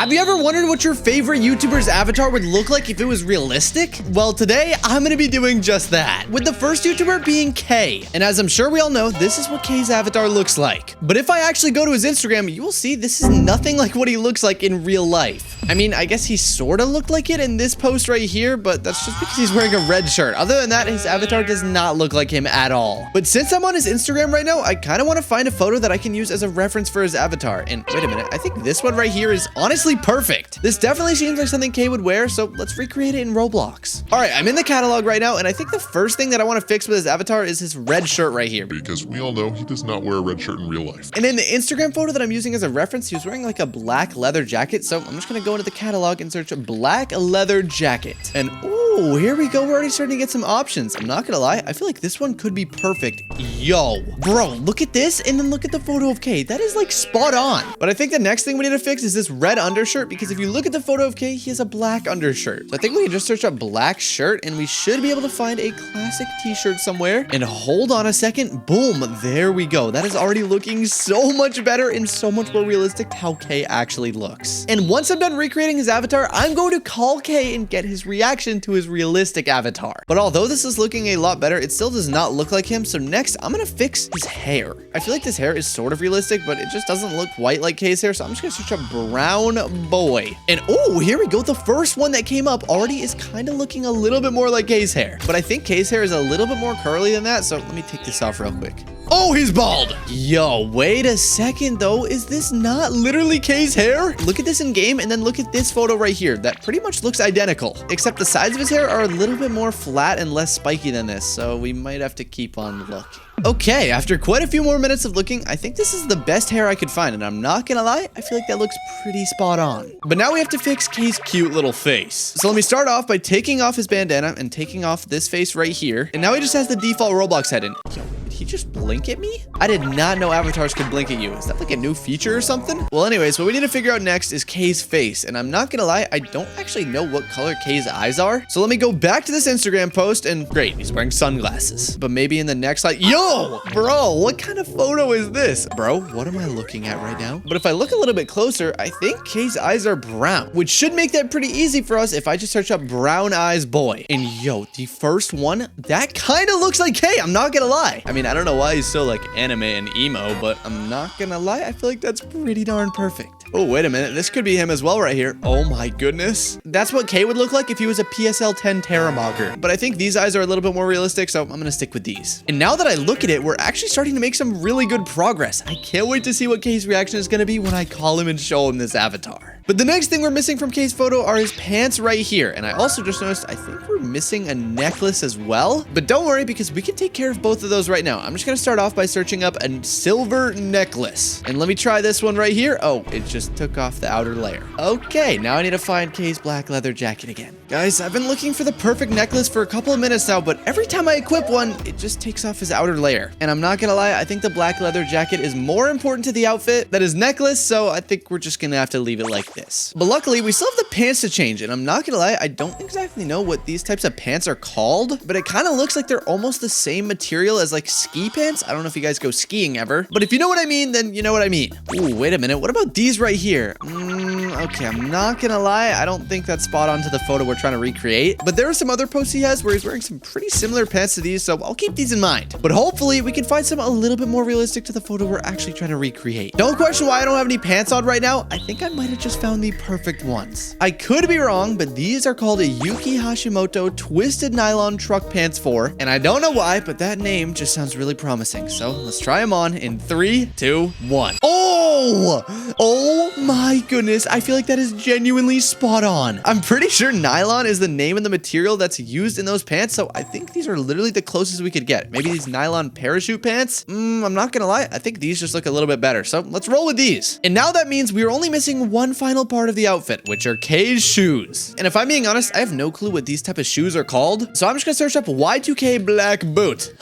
Have you ever wondered what your favorite YouTuber's avatar would look like if it was realistic? Well, today I'm gonna be doing just that, with the first YouTuber being Kay. And as I'm sure we all know, this is what Kay's avatar looks like. But if I actually go to his Instagram, you will see this is nothing like what he looks like in real life. I mean, I guess he sort of looked like it in this post right here, but that's just because he's wearing a red shirt. Other than that, his avatar does not look like him at all. But since I'm on his Instagram right now, I kind of want to find a photo that I can use as a reference for his avatar. And wait a minute, I think this one right here is honestly perfect. This definitely seems like something Kay would wear, so let's recreate it in Roblox. All right, I'm in the catalog right now, and I think the first thing that I want to fix with his avatar is his red shirt right here. Because we all know he does not wear a red shirt in real life. And in the Instagram photo that I'm using as a reference, he was wearing like a black leather jacket, so I'm just gonna go into the catalog and search a black leather jacket. And ooh, here we go. We're already starting to get some options. I'm not gonna lie, I feel like this one could be perfect. Yo, bro, look at this, and then look at the photo of Kay. That is like spot on. But I think the next thing we need to fix is this red undershirt, because if you look at the photo of Kay, he has a black undershirt. So I think we can just search up black shirt, and we should be able to find a classic t-shirt somewhere. And hold on a second, boom, there we go. That is already looking so much better and so much more realistic how Kay actually looks. And once I'm done recreating his avatar, I'm going to call Kay and get his reaction to his realistic avatar. But although this is looking a lot better, it still does not look like him. So next, I'm gonna fix his hair. I feel like this hair is sort of realistic, but it just doesn't look white like Kay's hair. So I'm just gonna search up brown boy. And oh, here we go. The first one that came up already is kind of looking a little bit more like Kay's hair. But I think Kay's hair is a little bit more curly than that. So let me take this off real quick. Oh, he's bald. Yo, wait a second though. Is this not literally Kay's hair? Look at this in game, and then look at this photo right here. That pretty much looks identical, except the sides of his hair are a little bit more flat and less spiky than this. So we might have to keep on looking. Okay, after quite a few more minutes of looking, I think this is the best hair I could find, and I'm not gonna lie, I feel like that looks pretty spot on. But now we have to fix Kay's cute little face. So let me start off by taking off his bandana and taking off this face right here. And now he just has the default Roblox head in. Yo, did he just blink at me? I did not know avatars could blink at you. Is that like a new feature or something? Well, anyways, what we need to figure out next is Kay's face. And I'm not gonna lie, I don't actually know what color Kay's eyes are. So let me go back to this Instagram post, and great, he's wearing sunglasses. But maybe in the next, like, yo, bro, what kind of photo is this? Bro, what am I looking at right now? But if I look a little bit closer, I think Kay's eyes are brown, which should make that pretty easy for us if I just search up brown eyes boy. And yo, the first one, that kind of looks like Kay, I'm not gonna lie. I mean, I don't know why he's so like anime and emo, but I'm not gonna lie, I feel like that's pretty darn perfect. Oh, wait a minute, this could be him as well right here. Oh my goodness. That's what Kay would look like if he was a PSL 10 Terramogger. But I think these eyes are a little bit more realistic, so I'm gonna stick with these. And now that I look at it, we're actually starting to make some really good progress. I can't wait to see what Kay's reaction is gonna be when I call him and show him this avatar. But the next thing we're missing from Kay's photo are his pants right here. And I also just noticed, I think we're missing a necklace as well. But don't worry, because we can take care of both of those right now. I'm just gonna start off by searching up a silver necklace. And let me try this one right here. Oh, it just took off the outer layer. Okay, now I need to find Kay's black leather jacket again. Guys, I've been looking for the perfect necklace for a couple of minutes now, but every time I equip one, it just takes off his outer layer. And I'm not gonna lie, I think the black leather jacket is more important to the outfit than his necklace, so I think we're just gonna have to leave it like this. But luckily, we still have the pants to change, and I'm not gonna lie, I don't exactly know what these types of pants are called, but it kind of looks like they're almost the same material as like ski pants. I don't know if you guys go skiing ever, but if you know what I mean, then you know what I mean. Ooh, wait a minute, what about these right here? Okay, I'm not gonna lie, I don't think that's spot on to the photo we're trying to recreate, but there are some other posts he has where he's wearing some pretty similar pants to these, so I'll keep these in mind. But hopefully we can find some a little bit more realistic to the photo we're actually trying to recreate. Don't question why I don't have any pants on right now. I think I might have just found the perfect ones. I could be wrong, but these are called a Yuki Hashimoto Twisted Nylon Truck Pants 4, and I don't know why, but that name just sounds really promising. So let's try them on in 3, 2, 1. Oh my goodness, I feel like that is genuinely spot on. I'm pretty sure nylon is the name of the material that's used in those pants, so I think these are literally the closest we could get. Maybe these nylon parachute pants? I'm not gonna lie, I think these just look a little bit better, so let's roll with these. And now that means we are only missing one final part of the outfit, which are Kay's shoes. And if I'm being honest, I have no clue what these type of shoes are called, so I'm just gonna search up Y2K black boot.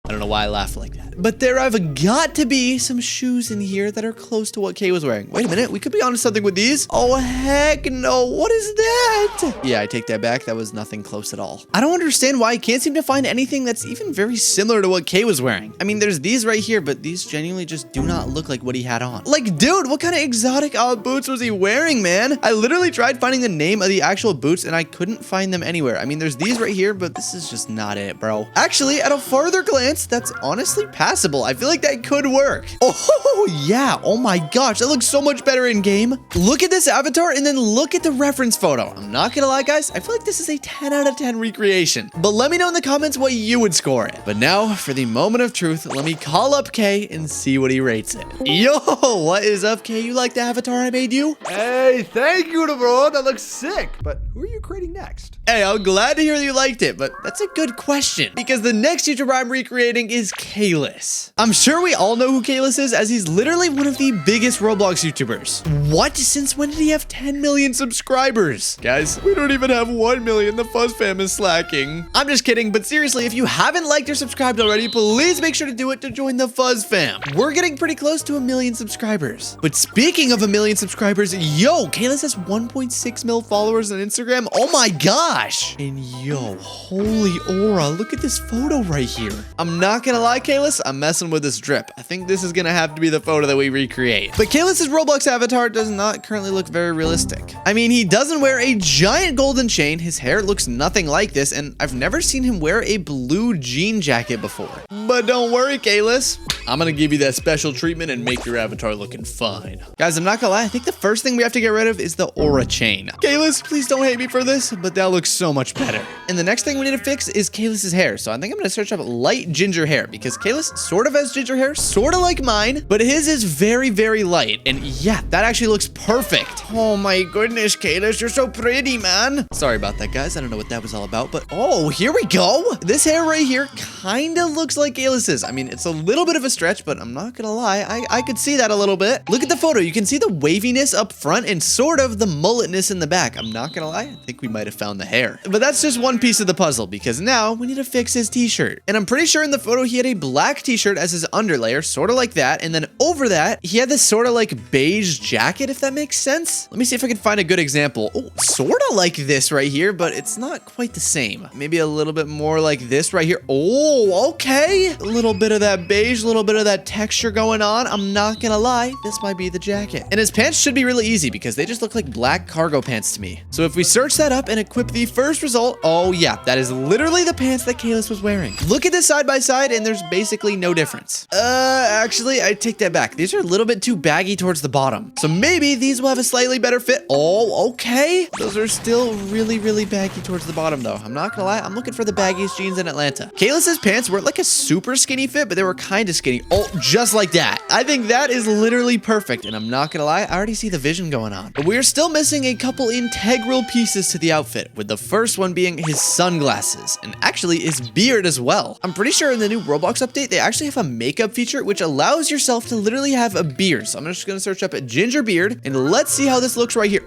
I don't know why I laughed like that. But there have got to be some shoes in here that are close to what Kay was wearing. Wait a minute, we could be onto something with these. Oh, heck no. What is that? Yeah, I take that back. That was nothing close at all. I don't understand why I can't seem to find anything that's even very similar to what Kay was wearing. I mean, there's these right here, but these genuinely just do not look like what he had on. Like, dude, what kind of exotic boots was he wearing, man? I literally tried finding the name of the actual boots and I couldn't find them anywhere. I mean, there's these right here, but this is just not it, bro. Actually, at a farther glance, that's honestly passable. I feel like that could work. Oh, yeah. Oh my gosh, that looks so much better in game. Look at this avatar and then look at the reference photo. I'm not gonna lie, guys. I feel like this is a 10 out of 10 recreation. But let me know in the comments what you would score it. But now, for the moment of truth, let me call up Kay and see what he rates it. Yo, what is up, Kay? You like the avatar I made you? Hey, thank you, bro. That looks sick. But who are you creating next? Hey, I'm glad to hear that you liked it, but that's a good question. Because the next YouTuber I'm recreating is Kayless. I'm sure we all know who Kayless is, as he's literally one of the biggest Roblox YouTubers. What? Since when did he have 10 million subscribers? Guys, we don't even have 1 million. The Fuzz fam is slacking. I'm just kidding, but seriously, if you haven't liked or subscribed already, please make sure to do it to join the Fuzz fam. We're getting pretty close to 1 million subscribers. But speaking of 1 million subscribers, yo, Kayless has 1.6 mil followers on Instagram. Oh my gosh. And yo, holy aura, look at this photo right here. I'm not gonna lie, Kayless, I'm messing with this drip. I think this is gonna have to be the photo that we recreate. But Kayless's Roblox avatar does not currently look very realistic. I mean, he doesn't wear a giant golden chain, his hair looks nothing like this, and I've never seen him wear a blue jean jacket before. But don't worry, Kayless. I'm gonna give you that special treatment and make your avatar looking fine. Guys, I'm not gonna lie, I think the first thing we have to get rid of is the aura chain. Kayless, please don't hate me for this, but that looks so much better. And the next thing we need to fix is Kayless's hair. So I think I'm gonna search up light ginger hair because Kayless sort of has ginger hair, sort of like mine, but his is very, very light. And yeah, that actually looks perfect. Oh my goodness, Kayless, you're so pretty, man. Sorry about that, guys. I don't know what that was all about, but oh, here we go. This hair right here kind of looks like Kayless's. I mean, it's a little bit of a stretch, but I'm not gonna lie, I could see that a little bit. Look at the photo. You can see the waviness up front and sort of the mulletness in the back. I'm not gonna lie, I think we might have found the hair. But that's just one piece of the puzzle because now we need to fix his t-shirt. And I'm pretty sure in the photo he had a black t-shirt as his underlayer, sort of like that. And then over that, he had this sort of like beige jacket, if that makes sense. Let me see if I can find a good example. Oh, sort of like this right here, but it's not quite the same. Maybe a little bit more like this right here. Oh, okay. A little bit of that beige, a little bit of that texture going on. I'm not gonna lie, this might be the jacket. And his pants should be really easy because they just look like black cargo pants to me. So if we search that up and equip the first result, oh yeah, that is literally the pants that Kayless was wearing. Look at this side by side and there's basically no difference. Actually, I take that back. These are a little bit too baggy towards the bottom. So maybe these will have a slightly better fit. Oh, okay. Those are still really, really baggy towards the bottom though. I'm not gonna lie, I'm looking for the baggiest jeans in Atlanta. Kayless's pants weren't like a super skinny fit, but they were kind of skinny. Oh, just like that. I think that is literally perfect. And I'm not gonna lie, I already see the vision going on. But we're still missing a couple integral pieces to the outfit, with the first one being his sunglasses, and actually his beard as well. I'm pretty sure in the new Roblox update, they actually have a makeup feature which allows yourself to literally have a beard. So I'm just gonna search up a ginger beard, and let's see how this looks right here.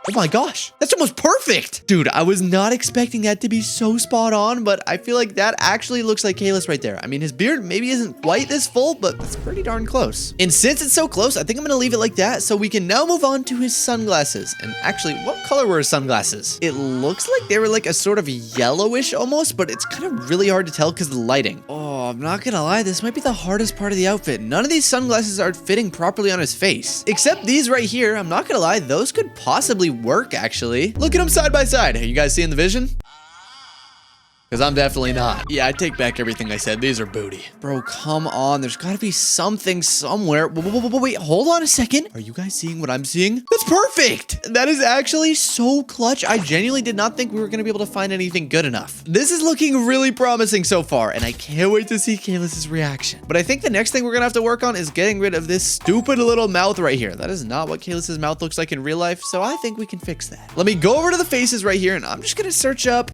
Oh my gosh, that's almost perfect. Dude, I was not expecting that to be so spot on, but I feel like that actually looks like Kayless right there. I mean, his beard maybe isn't quite this full, but it's pretty darn close. And since it's so close, I think I'm gonna leave it like that so we can now move on to his sunglasses. And actually, what color were his sunglasses? It looks like they were like a sort of yellowish almost, but it's kind of really hard to tell because of the lighting. Oh, I'm not gonna lie, this might be the hardest part of the outfit. None of these sunglasses are fitting properly on his face. Except these right here, I'm not gonna lie, those could possibly work actually. Look at them side by side. Are you guys seeing the vision? Because I'm definitely not. Yeah, I take back everything I said. These are booty. Bro, come on. There's got to be something somewhere. Wait, hold on a second. Are you guys seeing what I'm seeing? That's perfect. That is actually so clutch. I genuinely did not think we were going to be able to find anything good enough. This is looking really promising so far, and I can't wait to see Kayless's reaction. But I think the next thing we're going to have to work on is getting rid of this stupid little mouth right here. That is not what Kayless's mouth looks like in real life, so I think we can fix that. Let me go over to the faces right here, and I'm just going to search up,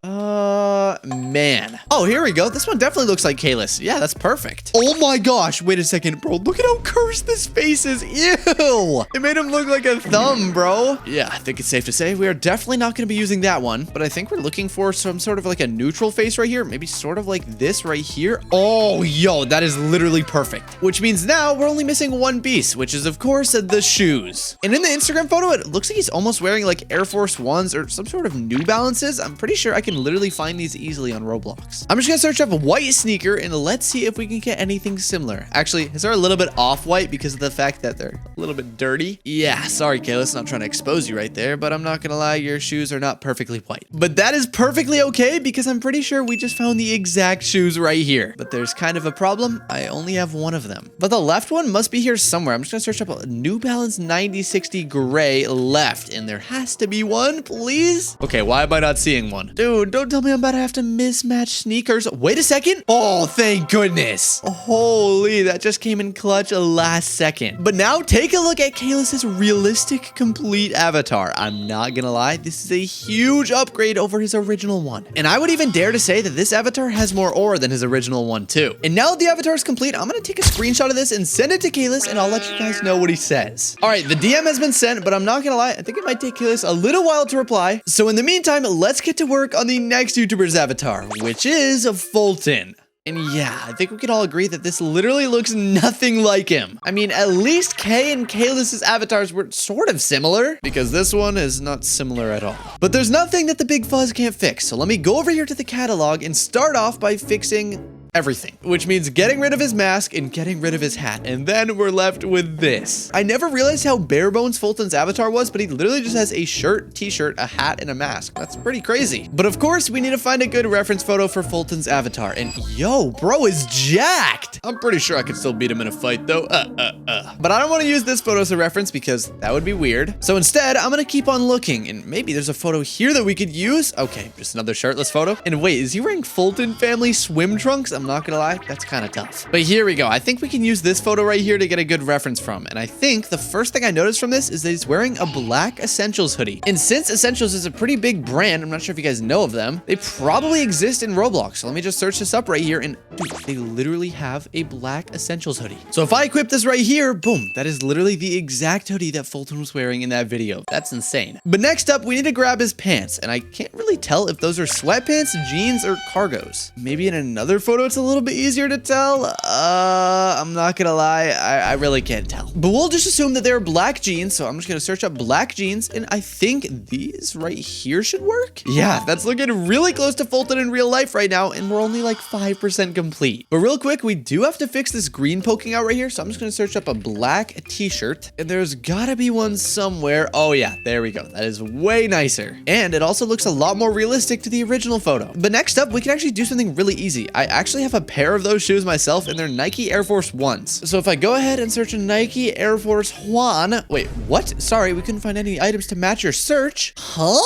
man. Oh, here we go. This one definitely looks like Kalis. Yeah, that's perfect. Oh my gosh. Wait a second, bro. Look at how cursed this face is. Ew. It made him look like a thumb, bro. Yeah, I think it's safe to say we are definitely not going to be using that one, but I think we're looking for some sort of like a neutral face right here. Maybe sort of like this right here. Oh, yo, that is literally perfect. Which means now we're only missing one piece, which is of course the shoes. And in the Instagram photo, it looks like he's almost wearing like Air Force Ones or some sort of New Balances. I'm pretty sure I can literally find these easily on Roblox. I'm just gonna search up a white sneaker and let's see if we can get anything similar. Actually, his are a little bit off-white because of the fact that they're a little bit dirty. Yeah, sorry, Kalis, not trying to expose you right there, but I'm not gonna lie, your shoes are not perfectly white. But that is perfectly okay because I'm pretty sure we just found the exact shoes right here. But there's kind of a problem. I only have one of them. But the left one must be here somewhere. I'm just gonna search up a New Balance 9060 gray left, and there has to be one, please. Okay, why am I not seeing one? Dude, don't tell me I'm about to have to mismatch sneakers. Wait a second. Oh, thank goodness. Holy, that just came in clutch last second. But now take a look at Kalis's realistic complete avatar. I'm not gonna lie, this is a huge upgrade over his original one. And I would even dare to say that this avatar has more aura than his original one too. And now that the avatar is complete, I'm gonna take a screenshot of this and send it to Kalis, and I'll let you guys know what he says. All right, the DM has been sent, but I'm not gonna lie, I think it might take Kalis a little while to reply. So in the meantime, let's get to work on the next YouTuber's avatar, which is Fulton. And yeah, I think we can all agree that this literally looks nothing like him. I mean, at least Kay and Kalis's avatars were sort of similar, because this one is not similar at all. But there's nothing that the Big Fuzz can't fix. So let me go over here to the catalog and start off by fixing everything, which means getting rid of his mask and getting rid of his hat, and then we're left with this. I never realized how bare bones Fulton's avatar was, but he literally just has a shirt, t-shirt, a hat, and a mask. That's pretty crazy. But of course, we need to find a good reference photo for Fulton's avatar, and yo, bro is jacked. I'm pretty sure I could still beat him in a fight though. But I don't want to use this photo as a reference because that would be weird. So instead, I'm gonna keep on looking, and maybe there's a photo here that we could use. Okay, just another shirtless photo. And wait, is he wearing Fulton family swim trunks? I'm not gonna lie, that's kind of tough. But here we go. I think we can use this photo right here to get a good reference from. And I think the first thing I noticed from this is that he's wearing a black Essentials hoodie. And since Essentials is a pretty big brand, I'm not sure if you guys know of them, they probably exist in Roblox. So let me just search this up right here, and dude, they literally have a black Essentials hoodie. So if I equip this right here, boom, that is literally the exact hoodie that Fulton was wearing in that video. That's insane. But next up, we need to grab his pants, and I can't really tell if those are sweatpants, jeans, or cargos. Maybe in another photo it's a little bit easier to tell. I'm not gonna lie, I really can't tell. But we'll just assume that they're black jeans, so I'm just gonna search up black jeans, and I think these right here should work. Yeah, that's looking really close to Fulton in real life right now, and we're only like 5% complete. But real quick, we do have to fix this green poking out right here, so I'm just gonna search up a black t-shirt, and there's gotta be one somewhere. Oh yeah, there we go. That is way nicer. And it also looks a lot more realistic to the original photo. But next up, we can actually do something really easy. I actually have a pair of those shoes myself, and they're Nike Air Force Ones. So if I go ahead and search a Nike Air Force One, wait, what? Sorry, we couldn't find any items to match your search. Huh?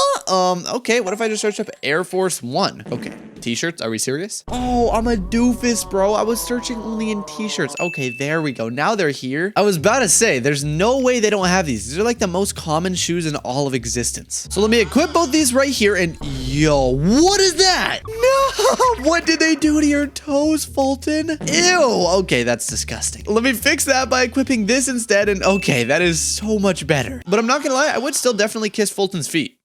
Okay, what if I just search up Air Force One? Okay, t-shirts, are we serious? Oh, I'm a doofus, bro. I was searching only in t-shirts. Okay, there we go. Now they're here. I was about to say, there's no way they don't have these. These are like the most common shoes in all of existence. So let me equip both these right here, and yo, what is that? No, what did they do to your toes, Fulton? Ew, okay, that's disgusting. Let me fix that by equipping this instead, and okay, that is so much better. But I'm not gonna lie, I would still definitely kiss Fulton's feet.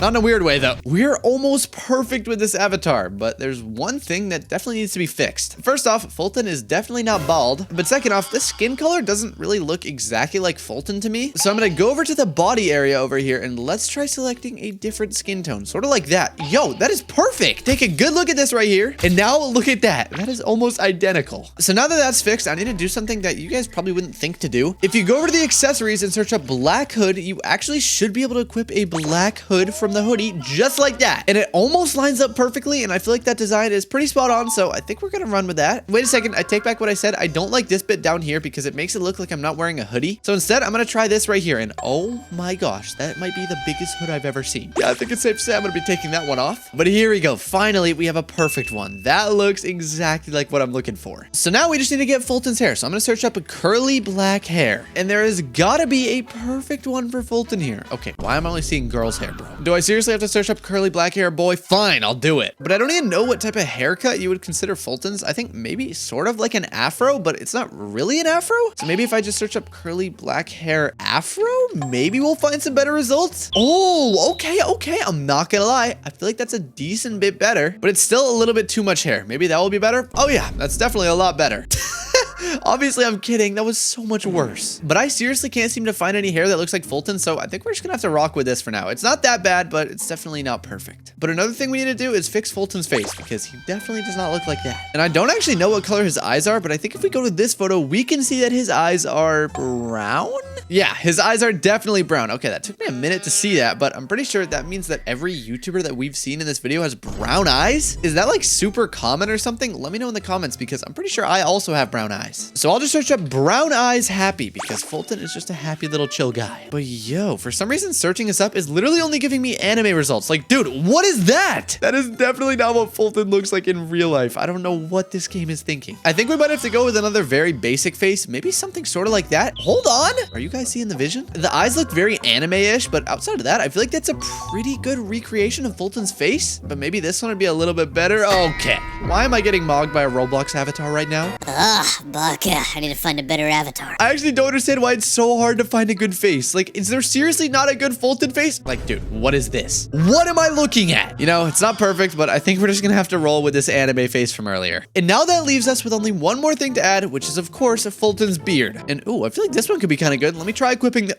Not in a weird way, though. We're almost perfect with this avatar, but there's one thing that definitely needs to be fixed. First off, Fulton is definitely not bald, but second off, this skin color doesn't really look exactly like Fulton to me. So I'm gonna go over to the body area over here, and let's try selecting a different skin tone, sort of like that. Yo, that is perfect. Take a good look at this right here, and now look at that. That is almost identical. So now that that's fixed, I need to do something that you guys probably wouldn't think to do. If you go over to the accessories and search up black hood, you actually should be able to equip a black hood from the hoodie just like that, and it almost lines up perfectly, and I feel like that design is pretty spot on, so I think we're gonna run with that. Wait a second, I take back what I said. I don't like this bit down here because it makes it look like I'm not wearing a hoodie. So instead, I'm gonna try this right here, and oh my gosh, that might be the biggest hood I've ever seen. Yeah, I think it's safe to say I'm gonna be taking that one off. But here we go. Finally, we have a perfect one. That looks exactly like what I'm looking for. So now we just need to get Fulton's hair. So I'm gonna search up a curly black hair, and there has gotta be a perfect one for Fulton here. Okay, why am I only seeing girls' hair, bro? Do Do I seriously have to search up curly black hair boy? Fine, I'll do it. But I don't even know what type of haircut you would consider Fulton's. I think maybe sort of like an afro, but it's not really an afro. So maybe if I just search up curly black hair afro, maybe we'll find some better results. Oh, okay. I'm not gonna lie. I feel like that's a decent bit better, but it's still a little bit too much hair. Maybe that will be better. Oh yeah, that's definitely a lot better. Obviously, I'm kidding. That was so much worse. But I seriously can't seem to find any hair that looks like Fulton, so I think we're just gonna have to rock with this for now. It's not that bad, but it's definitely not perfect. But another thing we need to do is fix Fulton's face, because he definitely does not look like that. And I don't actually know what color his eyes are, but I think if we go to this photo, we can see that his eyes are brown? Yeah, his eyes are definitely brown. Okay, that took me a minute to see that, but I'm pretty sure that means that every YouTuber that we've seen in this video has brown eyes. Is that like super common or something? Let me know in the comments, because I'm pretty sure I also have brown eyes. So I'll just search up brown eyes happy, because Fulton is just a happy little chill guy. But yo, for some reason, searching this up is literally only giving me anime results. Like, dude, what is that? That is definitely not what Fulton looks like in real life. I don't know what this game is thinking. I think we might have to go with another very basic face. Maybe something sort of like that. Hold on. Are you guys seeing the vision? The eyes look very anime-ish, but outside of that, I feel like that's a pretty good recreation of Fulton's face. But maybe this one would be a little bit better. Okay. Why am I getting mogged by a Roblox avatar right now? Ugh, Baka, I need to find a better avatar. I actually don't understand why it's so hard to find a good face. Like, is there seriously not a good Fulton face? Like, dude, what is this? What am I looking at? You know, it's not perfect, but I think we're just gonna have to roll with this anime face from earlier. And now that leaves us with only one more thing to add, which is, of course, Fulton's beard. And, ooh, I feel like this one could be kind of good. Let me try equipping the...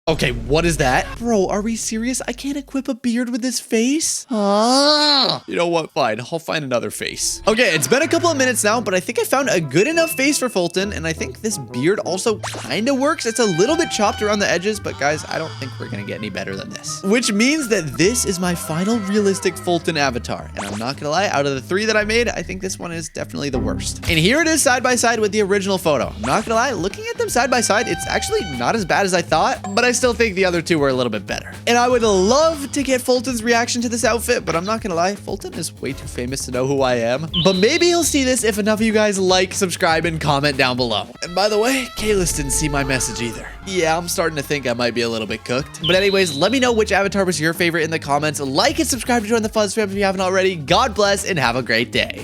Okay, what is that? Bro, are we serious? I can't equip a beard with this face? You know what? Fine. I'll find another face. Okay, it's been a couple of minutes now, but I think I found a good enough face for Fulton, and I think this beard also kind of works. It's a little bit chopped around the edges, but guys, I don't think we're gonna get any better than this. Which means that this is my final realistic Fulton avatar, and I'm not gonna lie, out of the 3 that I made, I think this one is definitely the worst. And here it is side by side with the original photo. I'm not gonna lie, looking at them side by side, it's actually not as bad as I thought, but I still think the other 2 were a little bit better. And I would love to get Fulton's reaction to this outfit, but I'm not gonna lie, Fulton is way too famous to know who I am. But maybe he'll see this if enough of you guys like, subscribe, and comment down below. And by the way, Kalis didn't see my message either. Yeah, I'm starting to think I might be a little bit cooked. But anyways, let me know which avatar was your favorite in the comments. Like and subscribe to join the Fuzz fam if you haven't already. God bless and have a great day.